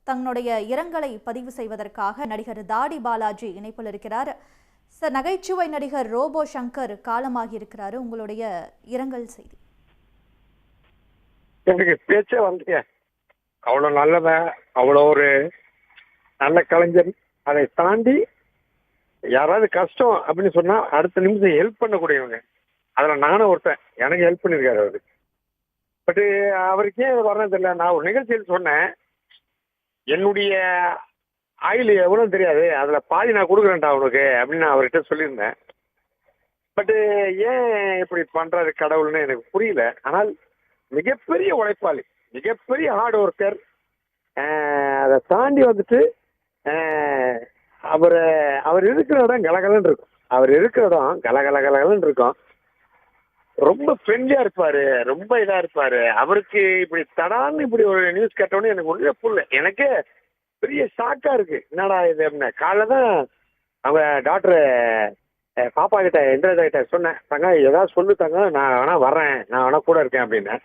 தன்னுடைய இரங்கலை பதிவு செய்வதற்காக நடிகர் தாடி பாலாஜி இணைப்பில் இருக்கிறார். சார், நகைச்சுவை நடிகர் ரோபோ சங்கர் காலமாகி இருக்கிறாரு. உங்களுடைய இரங்கல் செய்தி. எனக்கு பேச்சே வந்து அவ்வளவு நல்லவன், அவ்வளோ ஒரு நல்ல கலைஞர். அதை தாண்டி யாராவது கஷ்டம் அப்படின்னு சொன்னா அடுத்த நிமிஷம் ஹெல்ப் பண்ணக்கூடியவங்க. அதுல நானும் ஒருத்தன். எனக்கு ஹெல்ப் பண்ணிருக்காரு அவரு. பட் அவருக்கே வர்றது தெரியல. நான் ஒரு நிகழ்ச்சியில் சொன்னேன், என்னுடைய ஆயில் எவ்வளவு தெரியாது, அதுல பாதி நான் கொடுக்குறேன்டா அவனுக்கு அப்படின்னு நான் அவர்கிட்ட சொல்லியிருந்தேன். பட்டு ஏன் இப்படி பண்றாரு கடவுள்னு எனக்கு புரியல. ஆனால் மிகப்பெரிய உழைப்பாளி, மிகப்பெரிய ஹார்ட் ஒர்க்கர். அதை தாண்டி வந்துட்டு அவர் இருக்கிற இடம் கலகலன்னு இருக்கும். அவர் இருக்கிற இடம் கலகலன்னு இருக்கும். ரொம்ப ஃப்ரெண்ட்லியா இருப்பாரு, ரொம்ப இதா இருப்பாரு. அவருக்கு இப்படி தடான்னு இப்படி ஒரு நியூஸ் கேட்டோன்னு எனக்கு ஒன்றுமே புரியல. எனக்கே பெரிய ஷாக்கா இருக்கு. என்னடா இது அப்படின்னு. காலைல தான் அவங்க டாக்டர் பாப்பா கிட்ட இந்திரஜா கிட்ட சொன்னேன், தங்க ஏதாவது சொல்லு தங்க, நான் வேணா வர்றேன், நான் வேணா கூட இருக்கேன் அப்படின்னு.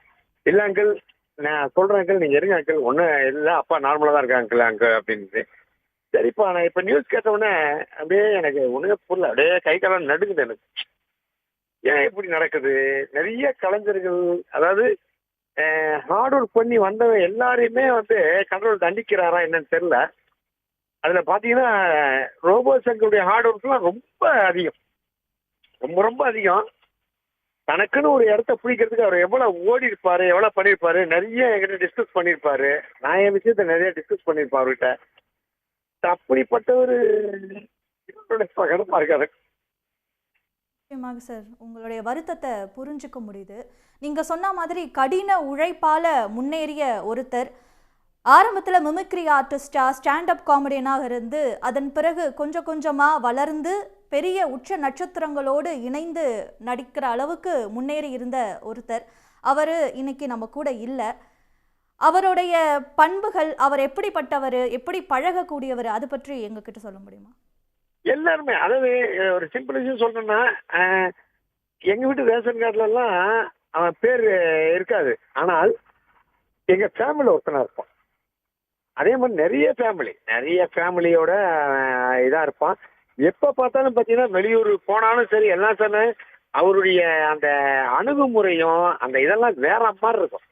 இல்லை அங்கிள், நான் சொல்றேன் அங்கிள், நீங்க இருங்க அங்கிள், ஒன்றும் இல்லை, அப்பா நார்மலா தான் இருக்கேன் அங்கிள் அப்படின்ட்டு. சரிப்பா, நான் இப்ப நியூஸ் கேட்ட உடனே அப்படியே எனக்கு ஒண்ணுமே புரியல. அப்படியே கை காலம் நடுங்குது எனக்கு. ஏன் இப்படி நடக்குது? நிறைய கலைஞர்கள், அதாவது ஹார்ட் ஒர்க் பண்ணி வந்தவன் எல்லாரையுமே வந்து கடவுள் தண்டிக்கிறாரா என்னன்னு தெரியல. அதுல பாத்தீங்கன்னா ரோபோ சங்கருடைய ஹார்ட் ஒர்க்லாம் ரொம்ப அதிகம், ரொம்ப அதிகம். தனக்குன்னு ஒரு இடத்த பிடிக்கிறதுக்கு அவர் எவ்வளவு ஓடி இருப்பாரு, எவ்வளவு பண்ணிருப்பாரு, நிறைய என்கிட்ட டிஸ்கஸ் பண்ணிருப்பாரு. நான் என் விஷயத்த நிறைய டிஸ்கஸ் பண்ணிருப்பேன் அவர்கிட்ட. அப்படிப்பட்ட ஒரு கடமா இருக்காரு. நிச்சயமாக சார், உங்களுடைய வருத்தத்தை புரிஞ்சுக்க முடியுது. நீங்க சொன்ன மாதிரி கடின உழைப்பால முன்னேறிய ஒருத்தர் ஆரம்பத்தில் மிமிக்ரி ஆர்டிஸ்டா, ஸ்டாண்டப் காமெடியனாக இருந்து அதன் பிறகு கொஞ்சம் கொஞ்சமா வளர்ந்து பெரிய உச்ச நட்சத்திரங்களோடு இணைந்து நடிக்கிற அளவுக்கு முன்னேறி இருந்த ஒருத்தர். அவர் இன்னைக்கு நம்ம கூட இல்லை. அவருடைய பண்புகள், அவர் எப்படிப்பட்டவர், எப்படி பழகக்கூடியவர், அது பற்றி எங்ககிட்ட சொல்ல முடியுமா? எல்லாருமே, அதாவது ஒரு சிம்பிள் விஷயம் சொல்லணும்னா, எங்க வீட்டு ரேஷன் கார்டுல எல்லாம் அவன் பேர் இருக்காது, ஆனால் எங்க ஃபேமிலியில ஒருத்தனா இருப்பான். அதே மாதிரி நிறைய ஃபேமிலியோட இதா இருப்பான். எப்ப பார்த்தாலும் பாத்தீங்கன்னா வெளியூர் போனாலும் சரி, எல்லாம் சரி, அவருடைய அந்த அணுகுமுறையும் அந்த இதெல்லாம் வேற மாதிரி இருக்கும்.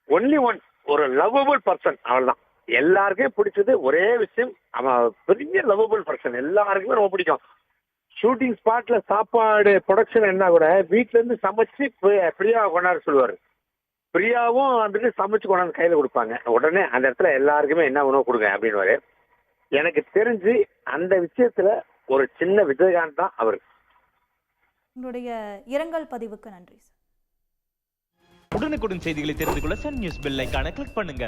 ஒன்லி ஒன், ஒரு லவ்வபிள் பர்சன், அவள்தான். எல்லாருக்கும் பிடிச்சது ஒரே விஷயம், அவன் பெரிய லவ்வபிள் பர்சன், எல்லாருக்குமே ரொம்ப பிடிக்கும். ஷூட்டிங் ஸ்பாட்ல சாப்பாடு ப்ரொடக்ஷன் என்ன கூட வீட்டுல இருந்து சமைச்சு பிரியாவை கொண்டாட சொல்லுவாரு. பிரியாவும் வந்துட்டு சமைச்சு கொண்டாந்து கையில கொடுப்பாங்க. உடனே அந்த இடத்துல எல்லாருக்குமே என்ன உணவு கொடுங்க அப்படின்னு. எனக்கு தெரிஞ்சு அந்த விஷயத்துல ஒரு சின்ன விஜயகாந்த் தான் அவரு. உங்களுடைய இரங்கல் பதிவுக்கு நன்றி சார். உடனுக்குடன் செய்திகளை தெரிந்து கொள்ள சன் நியூஸ் பெல் ஐகானை கிளிக் பண்ணுங்க.